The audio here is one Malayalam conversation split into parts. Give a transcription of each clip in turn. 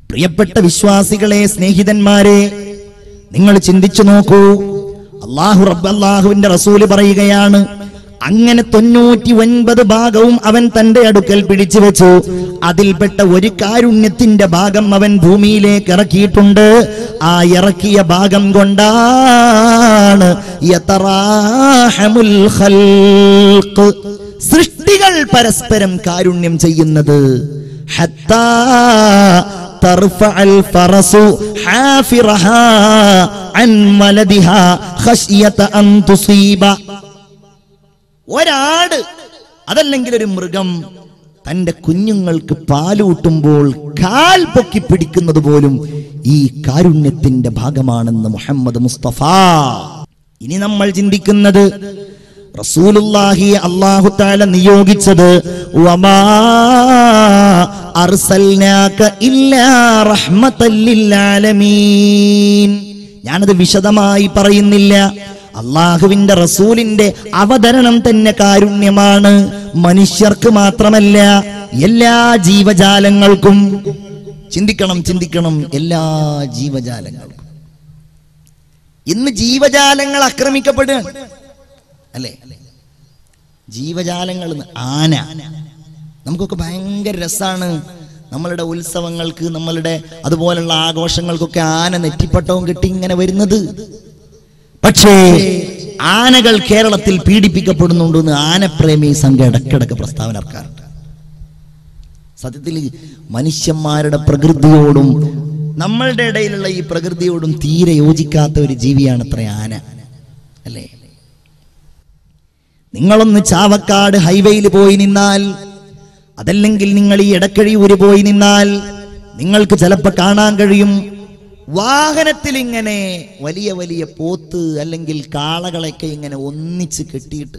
പ്രിയപ്പെട്ട വിശ്വാസികളെ, സ്നേഹിതന്മാരെ, നിങ്ങൾ ചിന്തിച്ചു നോക്കൂ. അല്ലാഹുവിന്റെ റസൂല് പറയുകയാണ്, അങ്ങനെ 99 ഭാഗവും അവൻ തന്റെ അടുക്കൽ പിടിച്ചു വെച്ചു. അതിൽപ്പെട്ട ഒരു കാരുണ്യത്തിന്റെ ഭാഗം അവൻ ഭൂമിയിലേക്ക് ഇറക്കിയിട്ടുണ്ട്. ആ ഇറക്കിയ ഭാഗം കൊണ്ടാണ് യതറാഹമുൽ ഖൽഖ്, സൃഷ്ടികൾ പരസ്പരം കാരുണ്യം ചെയ്യുന്നത്. ഹത്താ തർഫഅൽ ഫറസു ഹാഫിറഹാ അൻ വലദിഹാ ഖശ്യത അൻ തുസീബ. ഒരാട് അതല്ലെങ്കിൽ ഒരു മൃഗം തന്റെ കുഞ്ഞുങ്ങൾക്ക് പാലൂട്ടുമ്പോൾ കാൽ പൊക്കി പിടിക്കുന്നത് പോലും ഈ കാരുണ്യത്തിന്റെ ഭാഗമാണെന്ന് മുഹമ്മദ് മുസ്തഫ. ഇനി നമ്മൾ ചിന്തിക്കുന്നത്, റസൂലുള്ളാഹി അല്ലാഹു തആല നിയോഗിച്ചത് വമാ അർസൽനാക ഇല്ലാ റഹ്മത്തൽ ലിൽ ആലമീൻ. ഞാനത് വിശദമായി പറയുന്നില്ല. അള്ളാഹുവിന്റെ റസൂലിന്റെ അവതരണം തന്നെ കാരുണ്യമാണ്. മനുഷ്യർക്ക് മാത്രമല്ല, എല്ലാ ജീവജാലങ്ങൾക്കും. ചിന്തിക്കണം, എല്ലാ ജീവജാലങ്ങൾക്കും. ഇന്ന് ജീവജാലങ്ങൾ ആക്രമിക്കപ്പെടുകയാണ്, അല്ലേ? ജീവജാലങ്ങൾ, ആന. നമുക്കൊക്കെ ഭയങ്കര രസാണ്. നമ്മളുടെ ഉത്സവങ്ങൾക്ക്, നമ്മളുടെ അതുപോലുള്ള ആഘോഷങ്ങൾക്കൊക്കെ ആന നെറ്റിപ്പട്ടവും കിട്ടി ഇങ്ങനെ വരുന്നത്. പക്ഷേ ആനകൾ കേരളത്തിൽ പീഡിപ്പിക്കപ്പെടുന്നുണ്ടെന്ന് ആനപ്രേമി സംഘം ഇടക്കിടക്ക് പ്രസ്താവന ഇറക്കാറുണ്ട്. സത്യത്തിൽ മനുഷ്യന്മാരുടെ പ്രകൃതിയോടും നമ്മളുടെ ഇടയിലുള്ള ഈ പ്രകൃതിയോടും തീരെ യോജിക്കാത്ത ഒരു ജീവിയാണ് അത്ര ആന, അല്ലേ? നിങ്ങളൊന്ന് ചാവക്കാട് ഹൈവേയിൽ പോയി നിന്നാൽ, അതല്ലെങ്കിൽ നിങ്ങൾ ഈ എടക്കഴിയൂര് പോയി നിന്നാൽ നിങ്ങൾക്ക് ചിലപ്പോൾ കാണാൻ കഴിയും, വാഹനത്തിൽ ഇങ്ങനെ വലിയ വലിയ പോത്ത് അല്ലെങ്കിൽ കാളകളൊക്കെ ഇങ്ങനെ ഒന്നിച്ച് കെട്ടിയിട്ട്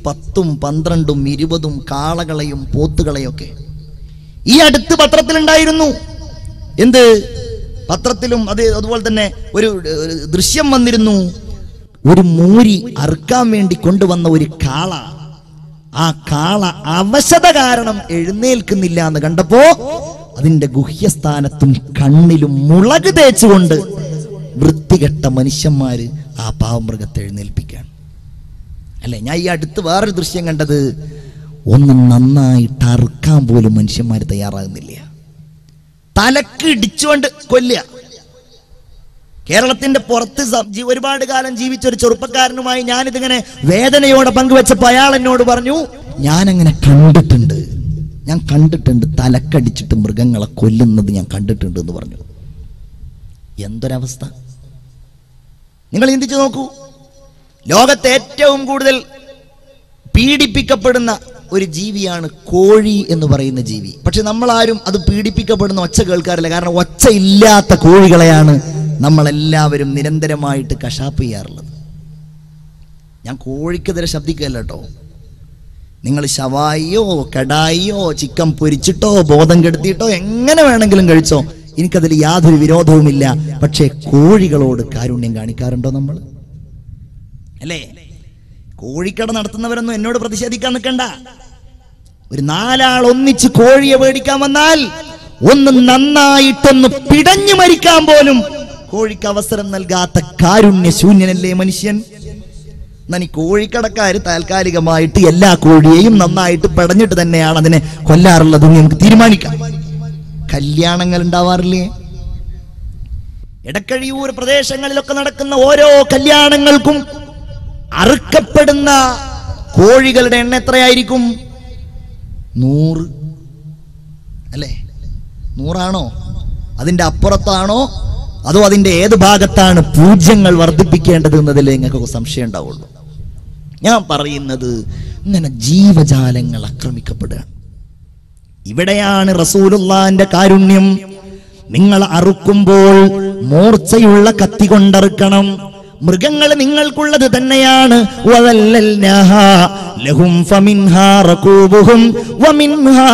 10, 12, 20 കാളകളെയും പോത്തുകളെയൊക്കെ. ഈ അടുത്ത് പത്രത്തിലുണ്ടായിരുന്നു. എന്ത് പത്രത്തിലും അതുപോലെ തന്നെ ഒരു ദൃശ്യം വന്നിരുന്നു. ഒരു മൂരി അറുക്കാൻ വേണ്ടി കൊണ്ടുവന്ന ഒരു കാള, ആ കാള അവശത കാരണം എഴുന്നേൽക്കുന്നില്ല എന്ന് കണ്ടപ്പോ അതിന്റെ ഗുഹ്യസ്ഥാനത്തും കണ്ണിലും മുളക് തേച്ചുകൊണ്ട് വൃത്തികെട്ട മനുഷ്യന്മാര് ആ പാവമൃഗത്തെ എഴുന്നേൽപ്പിക്കുകയാണ്, അല്ലെ? ഞാൻ ഈ അടുത്ത് വേറൊരു ദൃശ്യം കണ്ടത്, ഒന്ന് നന്നായിട്ട് അറുക്കാൻ പോലും മനുഷ്യന്മാർ തയ്യാറാകുന്നില്ല. തലക്ക് ഇടിച്ചുകൊണ്ട് കൊല്ലുക. കേരളത്തിന്റെ പുറത്ത് ഒരുപാട് കാലം ജീവിച്ച ഒരു ചെറുപ്പക്കാരനുമായി ഞാനിതിങ്ങനെ വേദനയോടെ പങ്കുവെച്ചപ്പോൾ അയാൾ എന്നോട് പറഞ്ഞു, ഞാനങ്ങനെ കണ്ടിട്ടുണ്ട്, തലക്കടിച്ചിട്ട് മൃഗങ്ങളെ കൊല്ലുന്നത് ഞാൻ കണ്ടിട്ടുണ്ട് എന്ന് പറഞ്ഞു. എന്തൊരവസ്ഥ! നിങ്ങൾ ചിന്തിച്ചു നോക്കൂ. ലോകത്തെ ഏറ്റവും കൂടുതൽ പീഡിപ്പിക്കപ്പെടുന്ന ഒരു ജീവിയാണ് കോഴി എന്ന് പറയുന്ന ജീവി. പക്ഷെ നമ്മളാരും അത് പീഡിപ്പിക്കപ്പെടുന്ന ഒച്ച കേൾക്കാറില്ല. കാരണം ഒച്ച ഇല്ലാത്ത കോഴികളെയാണ് നമ്മളെല്ലാവരും നിരന്തരമായിട്ട് കശാപ്പ് ചെയ്യാറുള്ളത്. ഞാൻ കോഴിക്കെതിരെ ശബ്ദിക്കുകയല്ല കേട്ടോ. നിങ്ങൾ ശവായിയോ കടായിയോ ചിക്കൻ പൊരിച്ചിട്ടോ ബോധം കെടുത്തിയിട്ടോ എങ്ങനെ വേണമെങ്കിലും കഴിച്ചോ, എനിക്കതിൽ യാതൊരു വിരോധവുമില്ല. പക്ഷേ കോഴികളോട് കാരുണ്യം കാണിക്കാറുണ്ടോ നമ്മൾ? അല്ലേ? കോഴിക്കട നടത്തുന്നവരൊന്നും എന്നോട് പ്രതിഷേധിക്കാൻ നിൽക്കണ്ട. ഒരു 4 ആൾ ഒന്നിച്ച് കോഴിയെ മേടിക്കാൻ വന്നാൽ ഒന്ന് നന്നായിട്ടൊന്ന് പിടഞ്ഞു മരിക്കാൻ പോലും കോഴിക്ക് അവസരം നൽകാത്ത കാരുണ്യ ശൂന്യനല്ലേ മനുഷ്യൻ? എന്നാൽ ഈ കോഴിക്കടക്കാർ താൽക്കാലികമായിട്ട് എല്ലാ കോഴിയെയും നന്നായിട്ട് പിടഞ്ഞിട്ട് തന്നെയാണ് അതിനെ കൊല്ലാറുള്ളത് നമുക്ക് തീരുമാനിക്കാം. കല്യാണങ്ങൾ ഉണ്ടാവാറില്ലേ? എടക്കഴിയൂർ പ്രദേശങ്ങളിലൊക്കെ നടക്കുന്ന ഓരോ കല്യാണങ്ങൾക്കും അറുക്കപ്പെടുന്ന കോഴികളുടെ എണ്ണം എത്രയായിരിക്കും? 100, അല്ലേ? 100 അതിന്റെ അപ്പുറത്താണോ? അതോ അതിന്റെ ഏത് ഭാഗത്താണ് പൂജ്യങ്ങൾ വർദ്ധിപ്പിക്കേണ്ടത് എന്നതിൽ നിങ്ങൾക്ക് സംശയം ഉണ്ടാവുള്ളൂ. ഞാൻ പറയുന്നത്, ഇങ്ങനെ ജീവജാലങ്ങൾ ആക്രമിക്കപ്പെടുകയാണ്. ഇവിടെയാണ് റസൂലുള്ളാഹിന്റെ കാരുണ്യം. നിങ്ങൾ അറുക്കുമ്പോൾ മൂർച്ചയുള്ള കത്തി കൊണ്ടറുക്കണം. മൃഗങ്ങൾ നിങ്ങൾക്കുള്ളത് തന്നെയാണ്. ലഹും ഫമിൻഹാ റകൂബുഹും വമിൻഹാ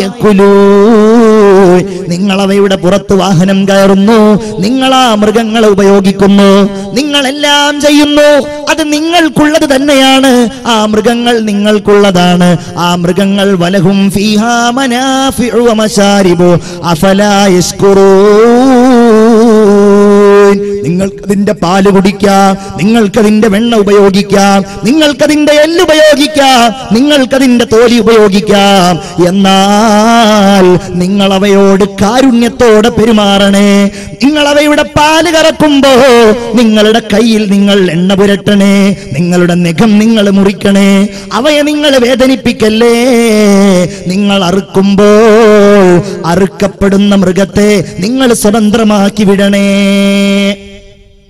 യകുലൂൻ. നിങ്ങൾ അവയുടെ പുറത്ത് വാഹനം കയറുന്നു, നിങ്ങൾ ആ മൃഗങ്ങളെ ഉപയോഗിക്കുന്നു, നിങ്ങളെല്ലാം ചെയ്യുന്നു. അത് നിങ്ങൾക്കുള്ളത് തന്നെയാണ്. ആ മൃഗങ്ങൾ നിങ്ങൾക്കുള്ളതാണ്. ആ മൃഗങ്ങൾ വലഹും ഫീഹാ മനാഫിഉ വമശാരിബു അഫലാ യശ്കുറൂൻ. നിങ്ങൾക്കതിന്റെ പാല് കുടിക്കാം, നിങ്ങൾക്കതിന്റെ വെണ്ണ ഉപയോഗിക്കാം, നിങ്ങൾക്കതിന്റെ എല്ല് ഉപയോഗിക്കാം, നിങ്ങൾക്കതിന്റെ തോലി ഉപയോഗിക്കാം. എന്നാൽ നിങ്ങൾ അവയോട് കാരുണ്യത്തോടെ പെരുമാറണേ. നിങ്ങൾ അവയുടെ പാല് കറക്കുമ്പോ നിങ്ങളുടെ കയ്യിൽ നിങ്ങൾ എണ്ണ പുരട്ടണേ, നിങ്ങളുടെ നഖം നിങ്ങൾ മുറിക്കണേ, അവയെ നിങ്ങൾ വേദനിപ്പിക്കല്ലേ. നിങ്ങൾ അറുക്കുമ്പോൾ അറുക്കപ്പെടുന്ന മൃഗത്തെ നിങ്ങൾ സ്വതന്ത്രമാക്കി വിടണേ.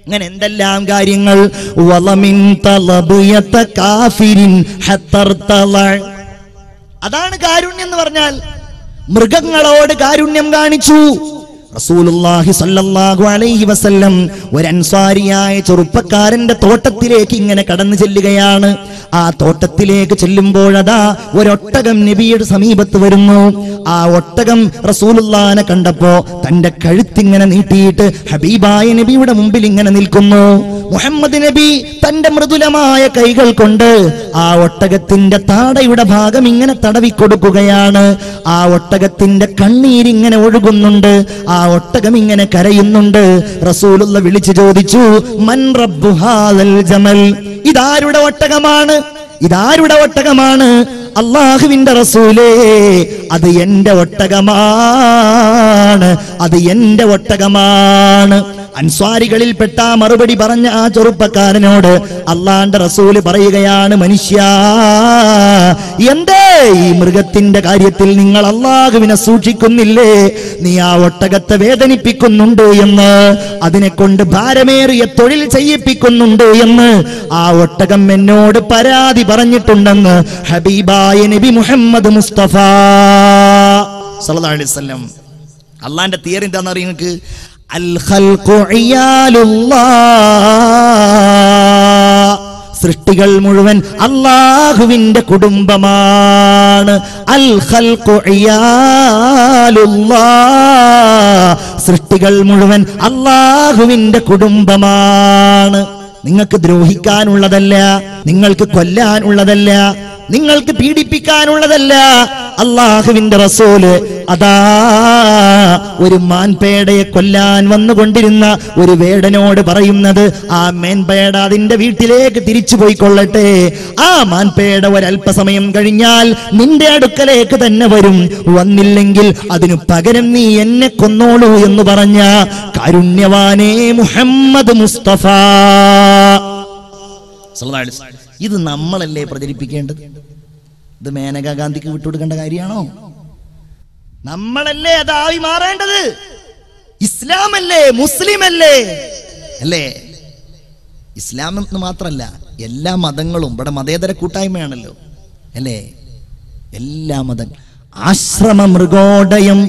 അങ്ങനെ എന്തെല്ലാം കാര്യങ്ങൾ. അതാണ് കാരുണ്യം എന്ന് പറഞ്ഞാൽ. മൃഗങ്ങളോട് കാരുണ്യം കാണിച്ചു റസൂലുള്ളാഹി സ്വല്ലല്ലാഹു അലൈഹി വസല്ലം. ഒരു അൻസാരിയായ ചെറുപ്പക്കാരന്റെ തോട്ടത്തിലേക്ക് ഇങ്ങനെ കടന്നു ചെല്ലുകയാണ്. ആ തോട്ടത്തിലേക്ക് ചെല്ലുമ്പോഴതാ ഒരൊട്ടകം നബിയുടെ സമീപത്ത് വരുന്നു. ആ ഒട്ടകം റസൂലുള്ളാഹിനെ കണ്ടപ്പോ തന്റെ കഴുത്തിങ്ങനെ നീട്ടിയിട്ട് ഹബീബായ നബിയുടെ മുമ്പിൽ ഇങ്ങനെ നിൽക്കുന്നു. മുഹമ്മദ് നബി തന്റെ മൃദുലമായ കൈകൾ കൊണ്ട് ആ ഒട്ടകത്തിന്റെ താടയുടെ ഭാഗം ഇങ്ങനെ തടവിക്കൊടുക്കുകയാണ്. ആ ഒട്ടകത്തിന്റെ കണ്ണീരിങ്ങനെ ഒഴുകുന്നുണ്ട്. ആ ഒട്ടകം ഇങ്ങനെ കരയുന്നുണ്ട്. റസൂലുള്ള വിളിച്ചു ചോദിച്ചു, മൻ റബ്ബു ഹാദൽ ജമൽ? ഇതാരുടെ ഒട്ടകമാണ്? ഇതാരുടെ ഒട്ടകമാണ്? അല്ലാഹുവിന്റെ റസൂലേ, അത് എന്റെ ഒട്ടകമാണ്, അത് എന്റെ ഒട്ടകമാണ്. അൻസ്വാരികളിൽപ്പെട്ട മറുപടി പറഞ്ഞ ആ ചെറുപ്പക്കാരനോട് അള്ളാന്റെ റസൂല് പറയുകയാണ്, മനുഷ്യ, എന്തേ ഈ മൃഗത്തിന്റെ കാര്യത്തിൽ നിങ്ങൾ അള്ളാഹുവിനെ സൂക്ഷിക്കുന്നില്ലേ? നീ ആ ഒട്ടകത്തെ വേദനിപ്പിക്കുന്നുണ്ട് എന്ന്, അതിനെ കൊണ്ട് ഭാരമേറിയ തൊഴിൽ ചെയ്യിപ്പിക്കുന്നുണ്ട് എന്ന് ആ ഒട്ടകം എന്നോട് പരാതി പറഞ്ഞിട്ടുണ്ടെന്ന് ഹബീബായ നബി മുഹമ്മദ് മുസ്തഫ സല്ലല്ലാഹു അലൈഹി വസല്ലം. അള്ളാന്റെ തിയറി എന്താണെന്ന് അറിയാം നിങ്ങൾക്ക്? അൽ ഖൽഖു ഇയാലുല്ലാഹ്, സൃഷ്ടികൾ മുഴുവൻ അല്ലാഹുവിന്റെ കുടുംബമാണ്. അൽ ഖൽഖു ഇയാലുല്ലാഹ്, സൃഷ്ടികൾ മുഴുവൻ അല്ലാഹുവിന്റെ കുടുംബമാണ്. നിങ്ങൾക്ക് ദ്രോഹിക്കാനുള്ളതല്ല, നിങ്ങൾക്ക് കൊല്ലാനുള്ളതല്ല, നിങ്ങൾക്ക് പീഡിപ്പിക്കാനുള്ളതല്ല. അല്ലാഹുവിന്റെ റസൂല് അതാ ഒരു മാൻപേടയെ കൊല്ലാൻ വന്നുകൊണ്ടിരുന്ന ഒരു വേടനോട് പറയുന്നത്, ആ മാൻപേട അതിന്റെ വീട്ടിലേക്ക് തിരിച്ചു പോയിക്കൊള്ളട്ടെ. ആ മാൻപേട ഒരല്പസമയം കഴിഞ്ഞാൽ നിന്റെ അടുക്കലേക്ക് തന്നെ വരും. വന്നില്ലെങ്കിൽ അതിനു പകരം നീ എന്നെ കൊന്നോളൂ എന്ന് പറഞ്ഞ കാരുണ്യവാനേ മുഹമ്മദ് മുസ്തഫ. ഇത് നമ്മളല്ലേ പ്രചരിപ്പിക്കേണ്ടത്? ഇത് മേനകാ ഗാന്ധിക്ക് വിട്ടുകൊടുക്കേണ്ട കാര്യമാണോ? നമ്മളല്ലേ അതായി മാറേണ്ടത്? ഇസ്ലാമല്ലേ, മുസ്ലിമല്ലേ? അല്ലേ? ഇസ്ലാം എന്ന് മാത്രല്ല, എല്ലാ മതങ്ങളും ഇവിടെ മതേതര കൂട്ടായ്മയാണല്ലോ, അല്ലേ? എല്ലാ മതം. ആശ്രമ മൃഗോടയം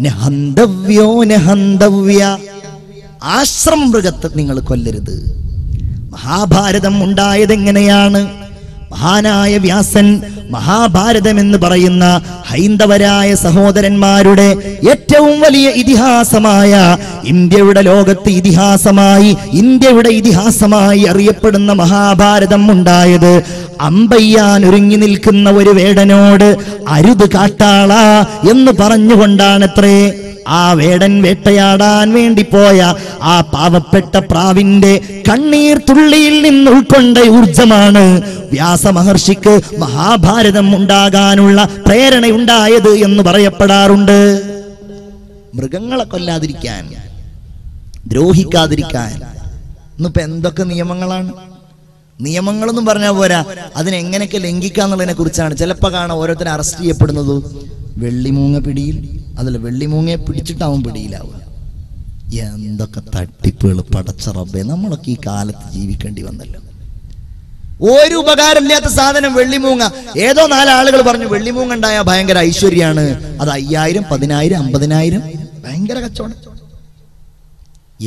നഹന്തവ്യോ നഹന്തവ്യ. ആശ്രമ മൃഗത്തെ നിങ്ങൾ കൊല്ലരുത്. മഹാഭാരതം ഉണ്ടായത് എങ്ങനെയാണ്? മഹാനായ വ്യാസൻ മഹാഭാരതം എന്ന് പറയുന്ന ഹൈന്ദവരായ സഹോദരന്മാരുടെ ഏറ്റവും വലിയ ഇതിഹാസമായ, ഇന്ത്യയുടെ ലോകത്ത് ഇതിഹാസമായി, ഇന്ത്യയുടെ ഇതിഹാസമായി അറിയപ്പെടുന്ന മഹാഭാരതം ഉണ്ടായത് അമ്പയ്യാൻ ഒരുങ്ങി നിൽക്കുന്ന ഒരു വേടനോട് അരുത് കാട്ടാള എന്ന് പറഞ്ഞുകൊണ്ടാണത്രേ. ആ വേടൻ വേട്ടയാടാൻ വേണ്ടി പോയ ആ പാവപ്പെട്ട പ്രാവിന്റെ കണ്ണീർ തുള്ളിയിൽ നിന്ന് ഉൾക്കൊണ്ട ഊർജമാണ് വ്യാസമഹർഷിക്ക് മഹാഭാരതം ഉണ്ടാകാനുള്ള പ്രേരണയുണ്ടായത് എന്ന് പറയപ്പെടാറുണ്ട്. മൃഗങ്ങളെ കൊല്ലാതിരിക്കാൻ, ദ്രോഹിക്കാതിരിക്കാൻ ഇന്നിപ്പോ എന്തൊക്കെ നിയമങ്ങളാണ്. നിയമങ്ങളൊന്നും പറഞ്ഞാൽ പോരാ, അതിനെങ്ങനെയൊക്കെ ലംഘിക്കാന്നുള്ളതിനെ കുറിച്ചാണ്. ചിലപ്പോൾ കാണാൻ ഓരോരുത്തരെ അറസ്റ്റ് ചെയ്യപ്പെടുന്നത് വെള്ളിമൂങ്ങ പിടിയിൽ, അതല്ല വെള്ളിമൂങ്ങയെ പിടിച്ചിട്ടാവും പിടിയിലാവുക. എന്തൊക്കെ തട്ടിപ്പുകൾ പടച്ച റബ്ബേ, നമ്മളൊക്കെ ഈ കാലത്ത് ജീവിക്കേണ്ടി വന്നല്ലോ. ഒരു ഉപകാരമില്ലാത്ത സാധനം വെള്ളിമൂങ്ങ. ഏതോ 4 ആളുകൾ പറഞ്ഞു വെള്ളിമൂങ്ങ ഉണ്ടായ ഭയങ്കര ഐശ്വര്യാണ്. അത് 5000, 10000, 50000 ഭയങ്കര കച്ചവടം.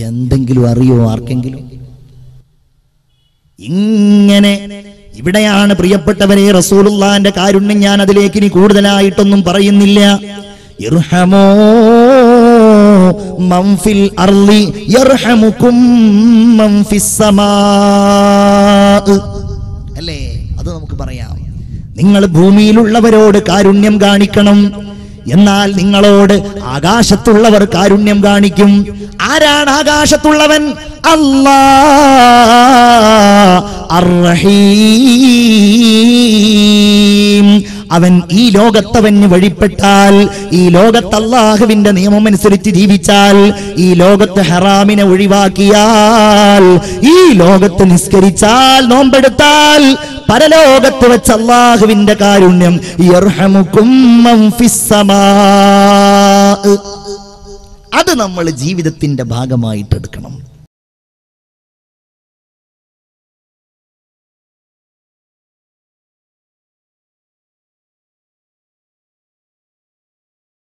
എന്തെങ്കിലും അറിയോ ആർക്കെങ്കിലും? ഇങ്ങനെ ഇവിടെയാണ് പ്രിയപ്പെട്ടവരെ റസൂലുള്ളാഹിന്റെ കാരുണ്യം. ഞാൻ അതിലേക്ക് ഇനി കൂടുതലായിട്ടൊന്നും പറയുന്നില്ല. ഇർഹമോ മൻ ഫിൽ അർളി യർഹമുകും മൻ ഫിസ് സമാ. അല്ലേ? അത് നമുക്ക് പറയാം. നിങ്ങൾ ഭൂമിയിലുള്ളവരോട് കാരുണ്യം കാണിക്കണം, എന്നാൽ നിങ്ങളോട് ആകാശത്തുള്ളവർ കാരുണ്യം കാണിക്കും. ആരാണ് ആകാശത്തുള്ളവൻ? അല്ലാഹ് അർ-റഹീം. അവൻ ഈ ലോകത്തവന് വഴിപ്പെട്ടാൽ, ഈ ലോകത്ത് അല്ലാഹുവിന്റെ നിയമം അനുസരിച്ച് ജീവിച്ചാൽ, ഈ ലോകത്ത് ഹറാമിനെ ഒഴിവാക്കിയാൽ, ഈ ലോകത്ത് നിസ്കരിച്ചാൽ, നോമ്പെടുത്താൽ, പരലോകത്ത് വെച്ച് അല്ലാഹുവിന്റെ കാരുണ്യം യർഹമുകും മൻ ഫിസ് സമാ. അത് നമ്മൾ ജീവിതത്തിന്റെ ഭാഗമായിട്ട് എടുക്കണം.